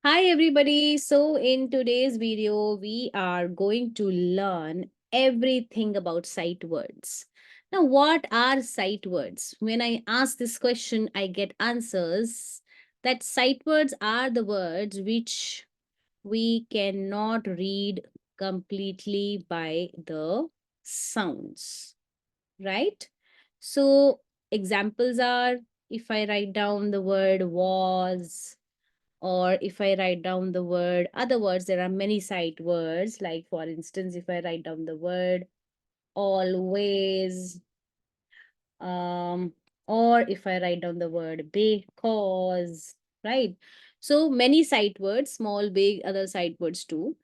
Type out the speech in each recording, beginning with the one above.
Hi everybody. So in today's video, we are going to learn everything about sight words. Now, what are sight words? When I ask this question, I get answers that sight words are the words which we cannot read completely by the sounds, right? So examples are if I write down the word was, or if I write down the word, other words, there are many sight words. Like, for instance, if I write down the word always, um, or if I write down the word because, right? So many sight words, small, big, other sight words too,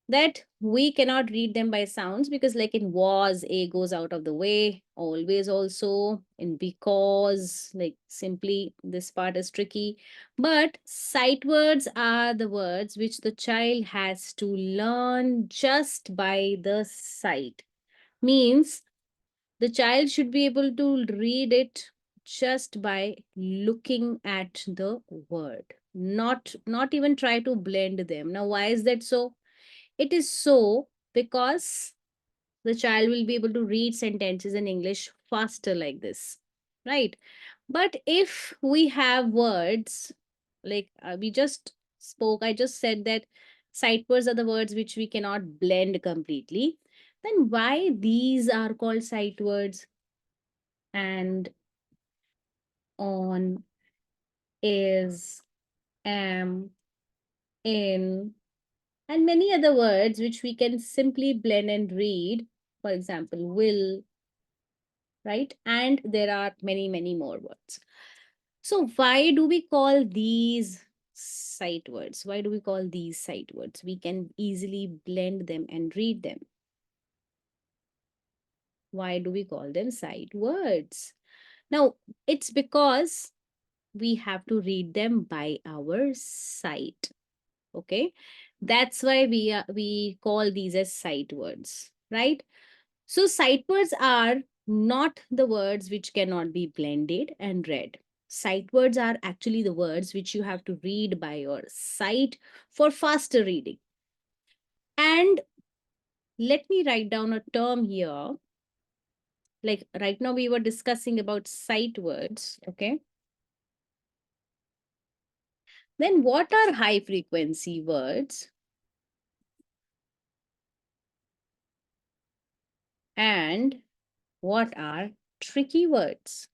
that we cannot read them by sounds because like in was, a goes out of the way, always also, in because, like simply this part is tricky. But sight words are the words which the child has to learn just by the sight. Means the child should be able to read it just by looking at the word, not even try to blend them. Now why is that so? It is so because the child will be able to read sentences in English faster like this, right? But if we have words like we just spoke, I just said that sight words are the words which we cannot blend completely. Then why these are called sight words? And on, is, am, in, and many other words which we can simply blend and read. For example, will, right? And there are many, many more words. So, why do we call these sight words? Why do we call these sight words? We can easily blend them and read them. Why do we call them sight words? Now, it's because we have to read them by our sight. Okay, that's why we call these as sight words, right? So sight words are not the words which cannot be blended and read. Sight words are actually the words which you have to read by your sight for faster reading. And let me write down a term here. Like right now we were discussing about sight words, okay? Then what are high frequency words? And what are tricky words?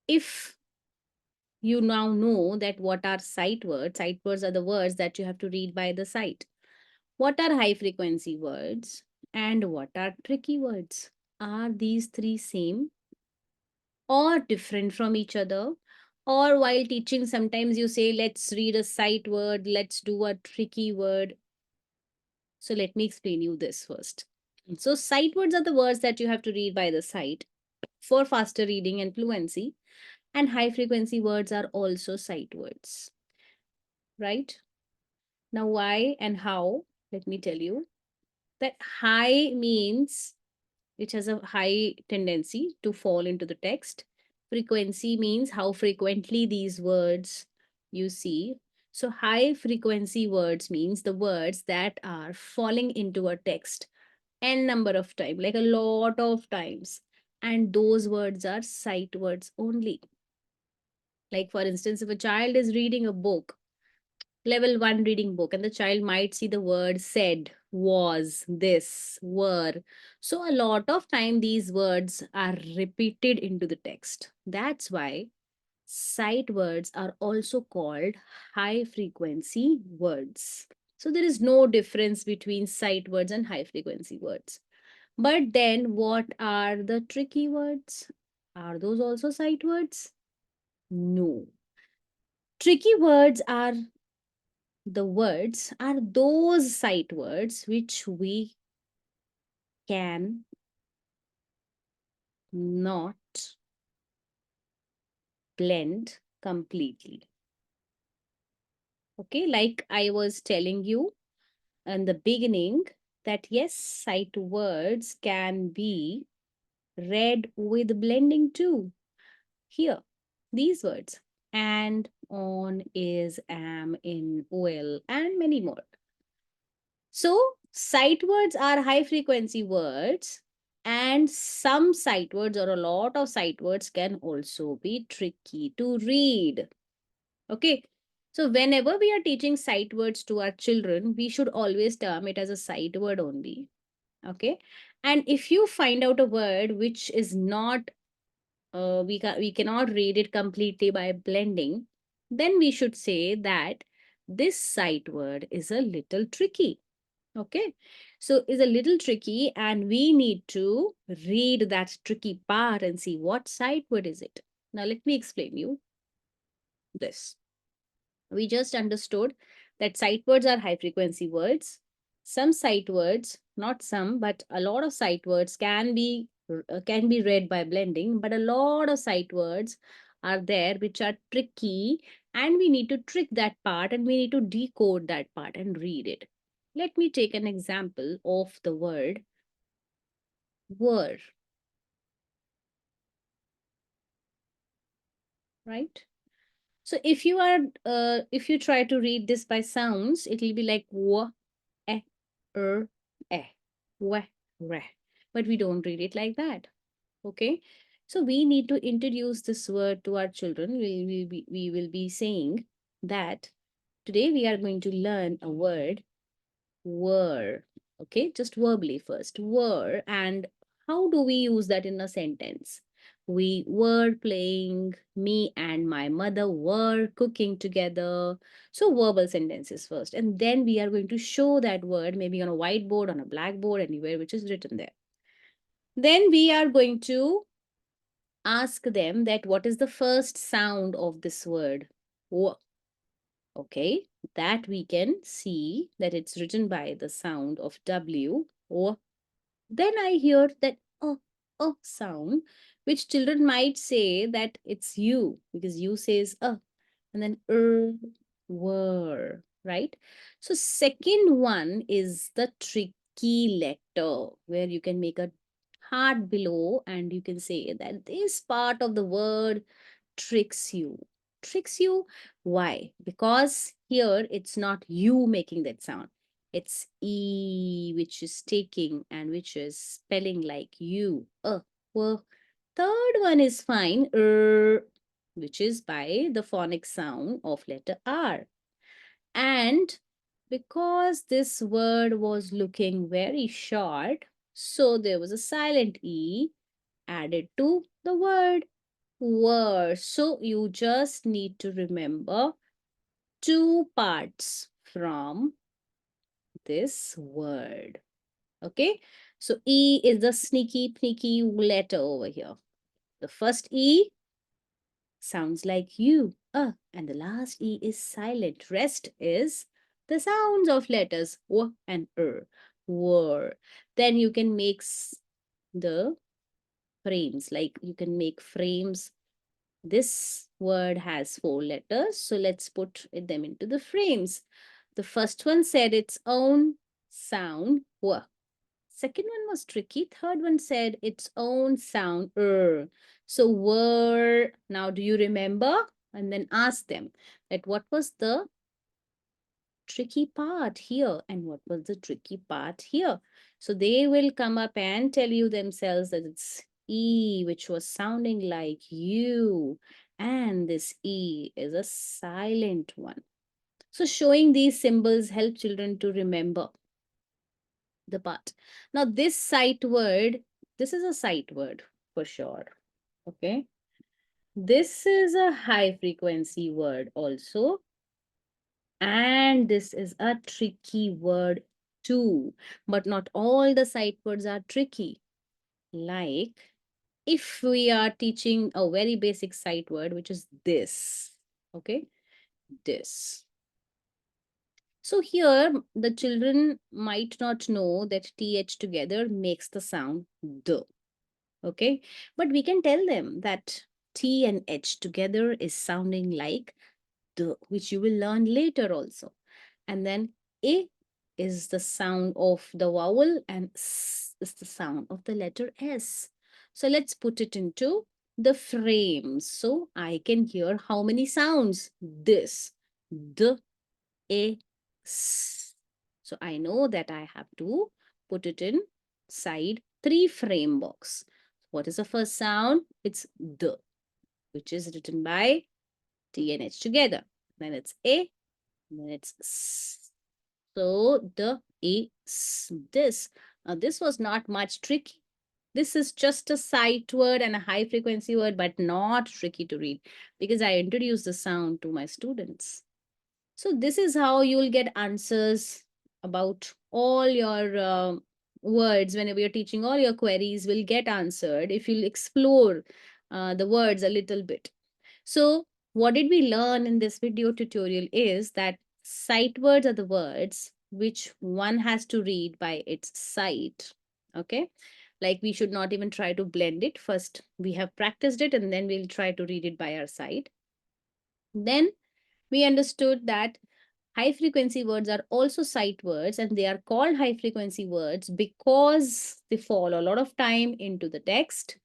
If you now know that what are sight words are the words that you have to read by the sight. What are high frequency words and what are tricky words? Are these three same or different from each other? Or while teaching, sometimes you say, let's read a sight word, let's do a tricky word. So let me explain you this first. So sight words are the words that you have to read by the sight for faster reading and fluency. And high frequency words are also sight words, right? Now, why and how? Let me tell you that high means which has a high tendency to fall into the text. Frequency means how frequently these words you see. So, high frequency words means the words that are falling into a text n number of times, like a lot of times. And those words are sight words only. Like, for instance, if a child is reading a book, level 1 reading book, and the child might see the word said, was, this, were. So a lot of time these words are repeated into the text. That's why sight words are also called high frequency words. So there is no difference between sight words and high frequency words. But then what are the tricky words? Are those also sight words? No. Tricky words are the words are those sight words which we can not blend completely. Okay, like I was telling you in the beginning, that yes, sight words can be read with blending too. Here, these words. and on, is, am, in, will, and many more. So, sight words are high frequency words, and some sight words or a lot of sight words can also be tricky to read. Okay. So, whenever we are teaching sight words to our children, we should always term it as a sight word only. Okay. And if you find out a word which is not, we cannot read it completely by blending, then we should say that this sight word is a little tricky. Okay. So it's a little tricky and we need to read that tricky part and see what sight word is it. Now let me explain you this. We just understood that sight words are high frequency words. Some sight words, not some, but a lot of sight words can be read by blending, but a lot of sight words are there which are tricky, and we need to trick that part and we need to decode that part and read it. Let me take an example of the word were, right? So if you try to read this by sounds, it will be like wa, eh, eh, weh, reh. But we don't read it like that. Okay. So we need to introduce this word to our children. We will be saying that today we are going to learn a word were. Okay, just verbally first. Were, and how do we use that in a sentence? We were playing, me and my mother were cooking together. So, verbal sentences first. And then we are going to show that word maybe on a whiteboard, on a blackboard, anywhere which is written there. Then we are going to ask them that what is the first sound of this word? Okay, that we can see that it's written by the sound of W. Or then I hear that sound, which children might say that it's you because you says and then were, right? So second one is the tricky letter where you can make a heart below and you can say that this part of the word tricks you. Tricks you? Why? Because here it's not you making that sound. It's E, which is taking and which is spelling like you. Well, third one is fine, which is by the phonic sound of letter R. And because this word was looking very short, so there was a silent E added to the word were. So you just need to remember two parts from this word. Okay. So E is the sneaky, sneaky letter over here. The first E sounds like you, and the last E is silent. Rest is the sounds of letters W and were. Then you can make the frames, like you can make frames. This word has four letters, so let's put them into the frames. The first one said its own sound, w. Second one was tricky. Third one said its own sound, So were, now do you remember? And then ask them that what was the tricky part here and what was the tricky part here. So they will come up and tell you themselves that it's E, which was sounding like you, and this E is a silent one. So showing these symbols help children to remember the part. Now this sight word, this is a sight word for sure. Okay. This is a high frequency word also. And this is a tricky word too. But not all the sight words are tricky. Like if we are teaching a very basic sight word, which is this. Okay, this. So here the children might not know that TH together makes the sound D. Okay, but we can tell them that T and H together is sounding like D, which you will learn later also. And then A is the sound of the vowel and S is the sound of the letter S. So let's put it into the frames. So I can hear how many sounds? This, the, a, s. So I know that I have to put it in side 3 frame box. What is the first sound? It's the, which is written by T and H together. Then it's a, then it's s. So the is this. Now this was not much tricky. This is just a sight word and a high frequency word, but not tricky to read because I introduced the sound to my students. So this is how you will get answers about all your words. Whenever you're teaching, all your queries will get answered if you'll explore the words a little bit. So what did we learn in this video tutorial is that sight words are the words which one has to read by its sight. Okay. Like we should not even try to blend it. First, we have practiced it and then we'll try to read it by our sight. Then we understood that high frequency words are also sight words and they are called high frequency words because they fall a lot of time into the text,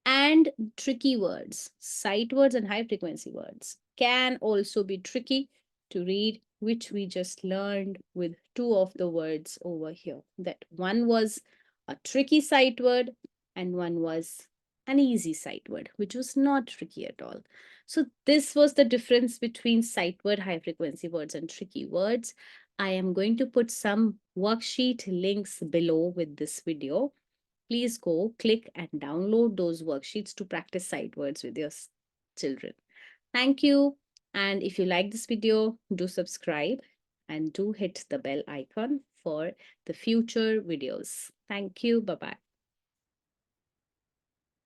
and tricky words, sight words and high frequency words can also be tricky to read, which we just learned with two of the words over here. That one was a tricky sight word and one was an easy sight word, which was not tricky at all. So this was the difference between sight word, high frequency words and tricky words. I am going to put some worksheet links below with this video. Please go click and download those worksheets to practice sight words with your children. Thank you. And if you like this video, do subscribe and do hit the bell icon for the future videos. Thank you. Bye bye.